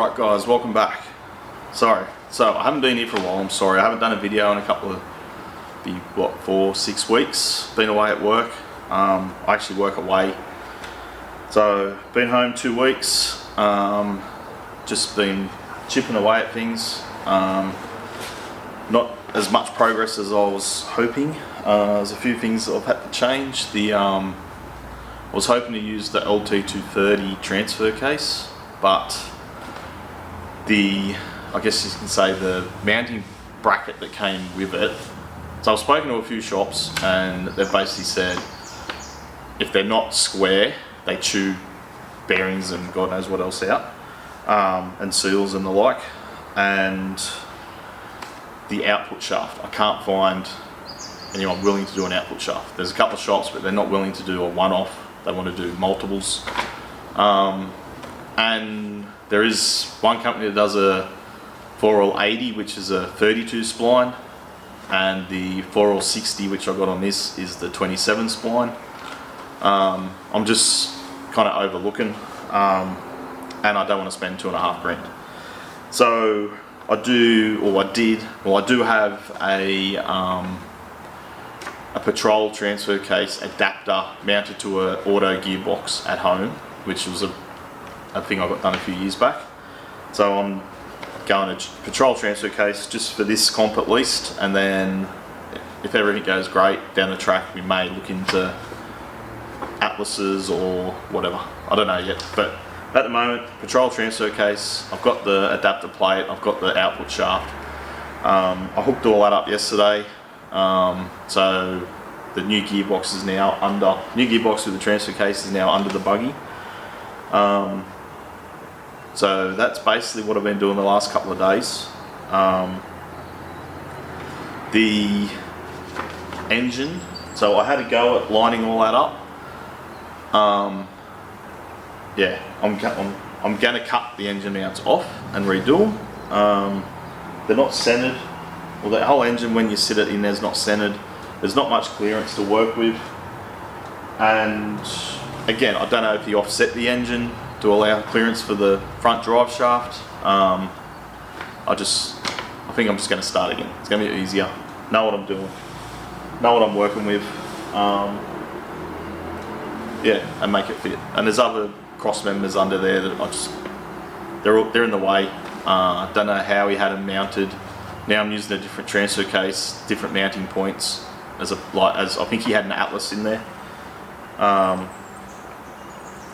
Alright guys, welcome back. Sorry, so I haven't been here for a while, I'm sorry. I haven't done a video in a couple of, 4-6 weeks. Been away at work. I actually work away. So, been home 2 weeks. Just been chipping away at things. Not as much progress as I was hoping. There's a few things that I've had to change. I was hoping to use the LT230 transfer case, but I guess you can say the mounting bracket that came with it. So I've spoken to a few shops and they've basically said if they're not square, they chew bearings and God knows what else out, and seals and the like. And the output shaft, I can't find anyone willing to do an output shaft. There's a couple of shops, but they're not willing to do a one-off. They want to do multiples. And there is one company that does a 4L80, which is a 32 spline, and the 4L60, which I got on this, is the 27 spline. I'm just kind of overlooking, and I don't want to spend $2.5 grand. So I do have a Patrol transfer case adapter mounted to an auto gearbox at home, which was a thing I got done a few years back. So I'm going to Patrol transfer case just for this comp at least, and then if everything goes great down the track, we may look into Atlases or whatever. I don't know yet, but at the moment, Patrol transfer case. I've got the adapter plate. I've got the output shaft. I hooked all that up yesterday. So the new gearbox is now new gearbox with the transfer case is now under the buggy. So that's basically what I've been doing the last couple of days. The engine, so I had to go at lining all that up. Yeah, I'm going to cut the engine mounts off and redo them. They're not centered. Well, the whole engine, when you sit it in there's not centered. There's not much clearance to work with. And again, I don't know if you offset the engine to allow clearance for the front drive shaft. I think I'm just going to start again. It's going to be easier. Know what I'm doing. Know what I'm working with. Yeah, and make it fit. And there's other cross members under there that they're in the way. Don't know how he had them mounted. Now I'm using a different transfer case, different mounting points. As I think he had an Atlas in there.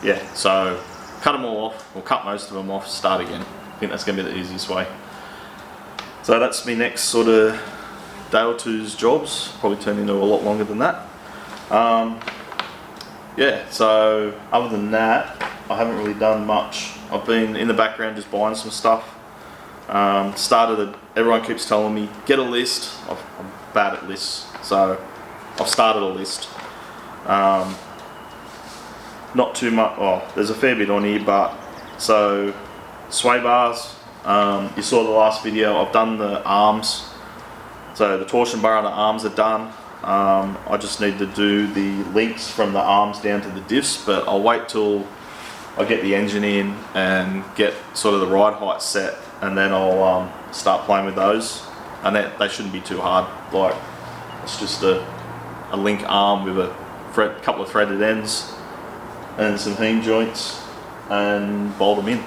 Yeah, so cut them all off, or cut most of them off, start again. I think that's going to be the easiest way. So that's my next sort of day or two's jobs. Probably turn into a lot longer than that. Yeah, so other than that, I haven't really done much. I've been in the background just buying some stuff. Everyone keeps telling me, get a list. I'm bad at lists, so I've started a list. Not too much, there's a fair bit on here, but so sway bars, you saw the last video, I've done the arms. So the torsion bar and the arms are done. I just need to do the links from the arms down to the diffs, but I'll wait till I get the engine in and get sort of the ride height set, and then I'll start playing with those. And they shouldn't be too hard. Like, it's just a link arm with a couple of threaded ends and some hinge joints, and bolt them in.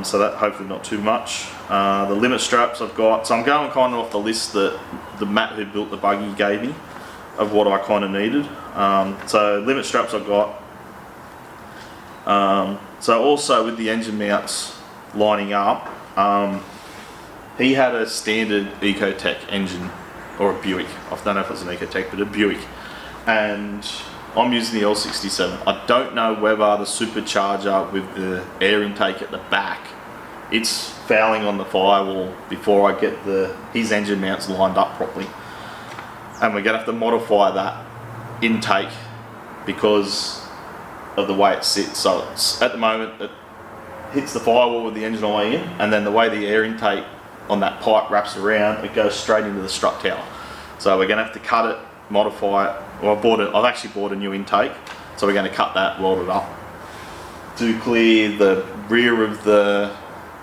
So that hopefully not too much. The limit straps I've got, so I'm going kind of off the list that the Matt who built the buggy gave me of what I kind of needed. So limit straps I've got. So also with the engine mounts lining up, he had a standard Ecotec engine, or a Buick. I don't know if it's an Ecotec, but a Buick. And I'm using the L67. I don't know whether the supercharger with the air intake at the back, it's fouling on the firewall before I get his engine mounts lined up properly. And we're going to have to modify that intake because of the way it sits. So at the moment it hits the firewall with the engine all the way in, and then the way the air intake on that pipe wraps around, it goes straight into the strut tower. So we're going to have to cut it, modify it. Well, I've actually bought a new intake, so we're going to cut that, weld it up to clear the rear of the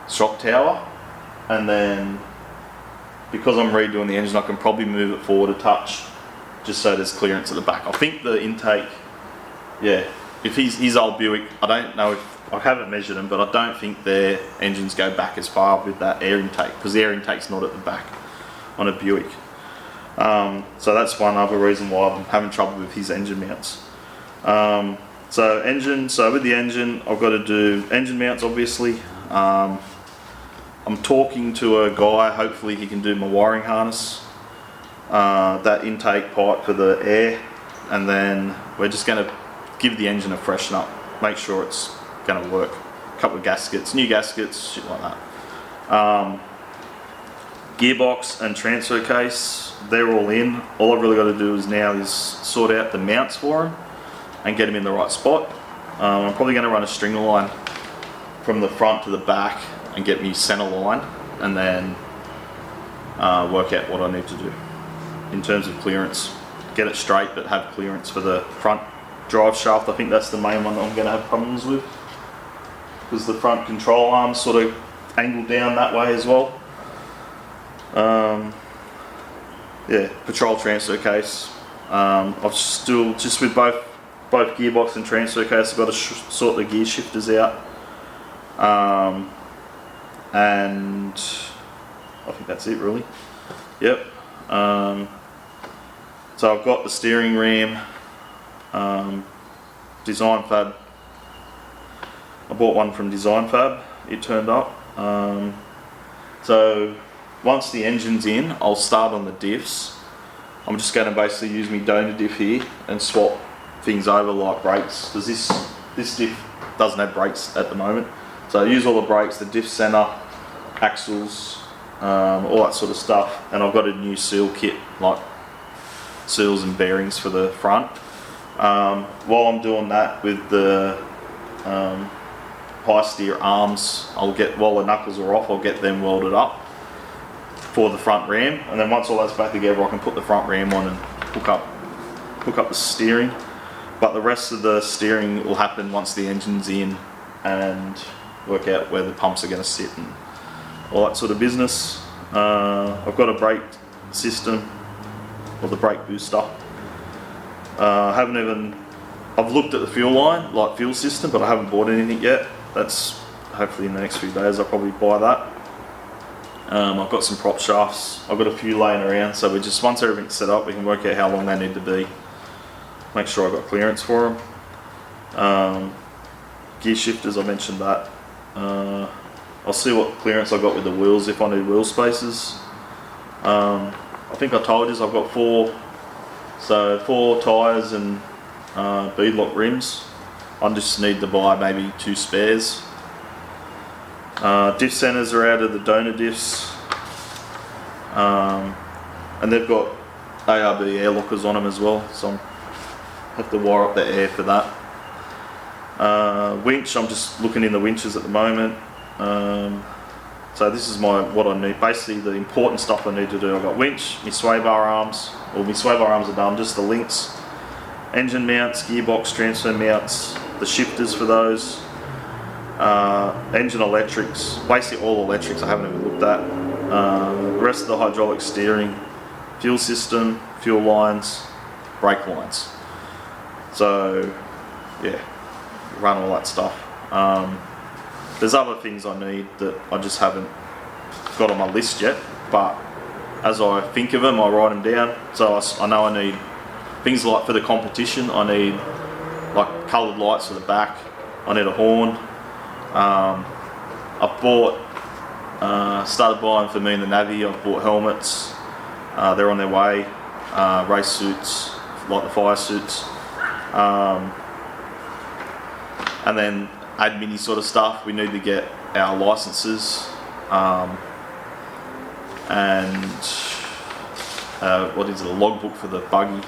shock tower, and then because I'm redoing the engine, I can probably move it forward a touch just so there's clearance at the back. I think the intake, yeah, if his old Buick, I don't know if, I haven't measured them, but I don't think their engines go back as far with that air intake, because the air intake's not at the back on a Buick. So that's one other reason why I'm having trouble with his engine mounts. So with the engine, I've got to do engine mounts, obviously. I'm talking to a guy, hopefully he can do my wiring harness, that intake pipe for the air, and then we're just going to give the engine a freshen up, make sure it's going to work. A couple of gaskets, new gaskets, shit like that. Gearbox and transfer case, they're all in. All I've really got to do is sort out the mounts for them and get them in the right spot. I'm probably going to run a stringer line from the front to the back and get me center line, and then work out what I need to do in terms of clearance. Get it straight but have clearance for the front drive shaft. I think that's the main one that I'm going to have problems with, because the front control arm's sort of angled down that way as well. Yeah, patrol transfer case. I've still, just with both gearbox and transfer case, I've got to sort the gear shifters out. And I think that's it really. Yep. So I've got the steering ram, Design Fab. I bought one from Design Fab, it turned up. So once the engine's in, I'll start on the diffs. I'm just going to basically use my donor diff here and swap things over like brakes, because this diff doesn't have brakes at the moment. So I use all the brakes, the diff center, axles, all that sort of stuff, and I've got a new seal kit, like seals and bearings for the front. While I'm doing that with the high steer arms, while the knuckles are off, I'll get them welded up for the front ram, and then once all that's back together, I can put the front ram on and hook up the steering. But the rest of the steering will happen once the engine's in, and work out where the pumps are going to sit and all that sort of business. I've got a brake system, or the brake booster. I've looked at the fuel line, like fuel system, but I haven't bought anything yet. That's hopefully in the next few days I'll probably buy that. I've got some prop shafts, I've got a few laying around, so once everything's set up, we can work out how long they need to be. Make sure I've got clearance for them. Gear shifters, I mentioned that. I'll see what clearance I've got with the wheels, if I need wheel spaces. I think I told you I've got four tyres and beadlock rims. I just need to buy maybe 2 spares. Diff centers are out of the donor diffs, and they've got ARB air lockers on them as well, so I have to wire up the air for that. Winch, I'm just looking in the winches at the moment. So this is what I need, basically the important stuff I need to do. I've got winch, my sway bar arms, my sway bar arms are done, just the links, engine mounts, gearbox transfer mounts, the shifters for those, engine electrics, basically all electrics I haven't even looked at, the rest of the hydraulic steering, fuel system, fuel lines, brake lines. So yeah, run all that stuff. There's other things I need that I just haven't got on my list yet, but as I think of them, I write them down. So I know I need things like for the competition, I need like coloured lights for the back, I need a horn. Started buying for me and the Navy, I've bought helmets, they're on their way, race suits, like the fire suits, and then admin sort of stuff. We need to get our licenses, and what is it, a logbook for the buggy.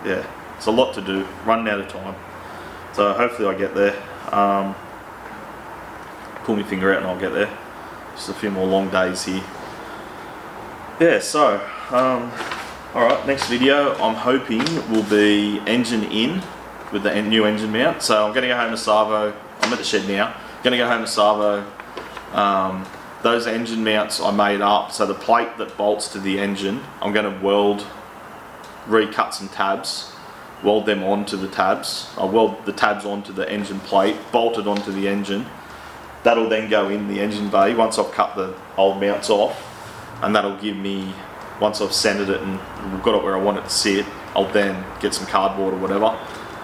Yeah, it's a lot to do, running out of time. So hopefully I get there. Pull my finger out and I'll get there. Just a few more long days here. Yeah, so, alright, next video I'm hoping will be engine in with the new engine mount. So I'm going to go home to Savo. I'm at the shed now. Gonna go home to Savo. Those engine mounts I made up, so the plate that bolts to the engine, I'm gonna recut some tabs, weld them onto the tabs. I'll weld the tabs onto the engine plate, bolt it onto the engine. That'll then go in the engine bay once I've cut the old mounts off, and that'll give me, once I've centered it and got it where I want it to sit, I'll then get some cardboard or whatever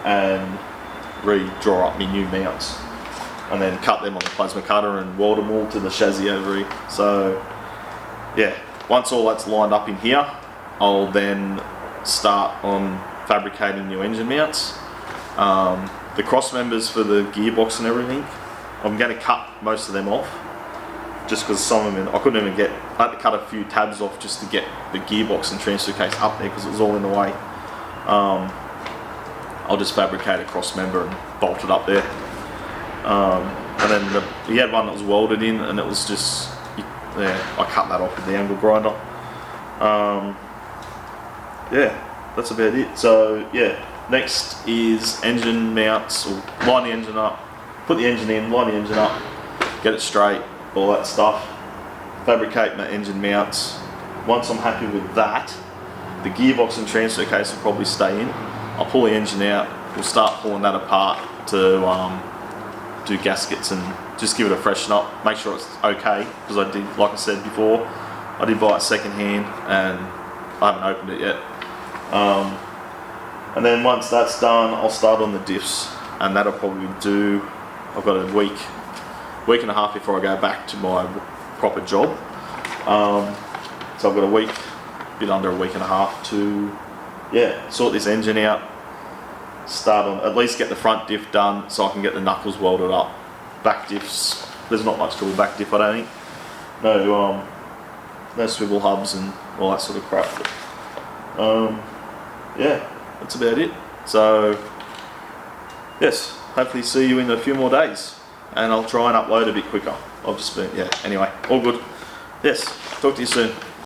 and redraw up my new mounts, and then cut them on the plasma cutter and weld them all to the chassis over here. So yeah, once all that's lined up in here, I'll then start on fabricating new engine mounts. The cross members for the gearbox and everything, I'm going to cut most of them off, just because some of them I couldn't even get. I had to cut a few tabs off just to get the gearbox and transfer case up there because it was all in the way. I'll just fabricate a cross member and bolt it up there. And then he had one that was welded in, and it was just, yeah, I cut that off with the angle grinder. Yeah, that's about it. So yeah, next is engine mounts, or line the engine up, put the engine in, line the engine up, get it straight, all that stuff. Fabricate my engine mounts. Once I'm happy with that, the gearbox and transfer case will probably stay in. I'll pull the engine out, we'll start pulling that apart to do gaskets and just give it a freshen up, make sure it's okay, because I did, like I said before, I did buy it second hand and I haven't opened it yet. And then once that's done, I'll start on the diffs, and that'll probably do, I've got a week and a half before I go back to my proper job. So I've got a week, a bit under a week and a half to, yeah, sort this engine out, start on, at least get the front diff done so I can get the knuckles welded up. Back diffs, there's not much to a back diff, I don't think. No swivel hubs and all that sort of crap. Yeah, that's about it. So, yes, hopefully see you in a few more days, and I'll try and upload a bit quicker. I've just been, yeah, anyway, all good. Yes, talk to you soon.